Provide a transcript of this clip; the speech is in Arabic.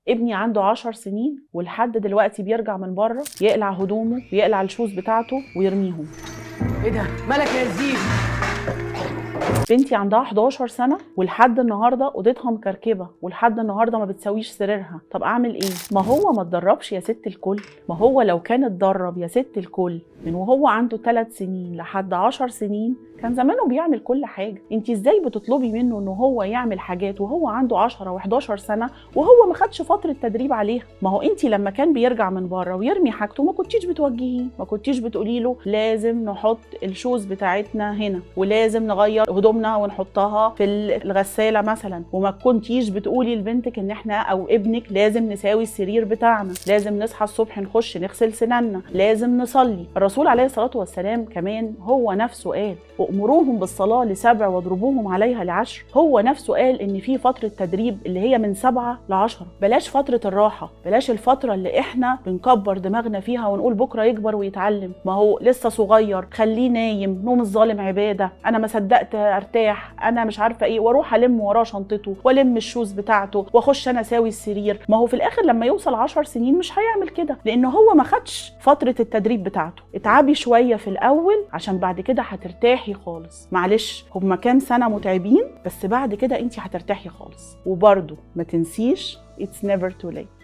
ابني عنده 10 سنين ولحد دلوقتي بيرجع من بره يقلع هدومه ويقلع الشوز بتاعته ويرميهم. ايه ده؟ مالك يا زيد؟ بنتي عندها 11 سنة ولحد النهاردة اوضتها مكركبة ولحد النهاردة ما بتسويش سريرها. طب اعمل ايه؟ ما هو ما اتدربش يا ست الكل. ما هو لو كان اتدرب يا ست الكل من وهو عنده 3 سنين لحد 10 سنين كان زمانه بيعمل كل حاجة. انت ازاي بتطلبي منه انه هو يعمل حاجات وهو عنده 10 و11 سنة وهو ما خدش فترة تدريب عليها؟ ما هو انت لما كان بيرجع من بره ويرمي حاجته ما كنتيش بتوجهيه، ما كنتيش بتقولي له لازم نحط الشوز بتاعتنا هنا ولازم نغير هدومنا ونحطها في الغسالة مثلا، وما كنتيش بتقولي لبنتك ان احنا او ابنك لازم نساوي السرير بتاعنا، لازم نصحى الصبح نخش نغسل سناننا، لازم نصلي. الرسول عليه الصلاة والسلام كمان هو نفسه قال وأمروهم بالصلاة ل7 واضربوهم عليها ل10. هو نفسه قال إن في فترة تدريب اللي هي من 7 ل10. بلاش فترة الراحة، بلاش الفترة اللي إحنا بنكبر دماغنا فيها ونقول بكرة يكبر ويتعلم، ما هو لسه صغير، خليه نايم، نوم الظالم عبادة، أنا ما صدقت أرتاح، أنا مش عارفة إيه، وأروح ألم وراه شنطته وألم الشوز بتاعته وأخش أنا أساوي السرير. ما هو في الآخر لما يوصل 10 سنين مش هيعمل كده لأن هو ما خدش فترة التدريب بتاعته. اتعبي شوية في الأول عشان بعد كده هترتاحي خالص. معلش هما كام سنة متعبين بس بعد كده انتي هترتاحي خالص. وبرضو ما تنسيش it's never too late.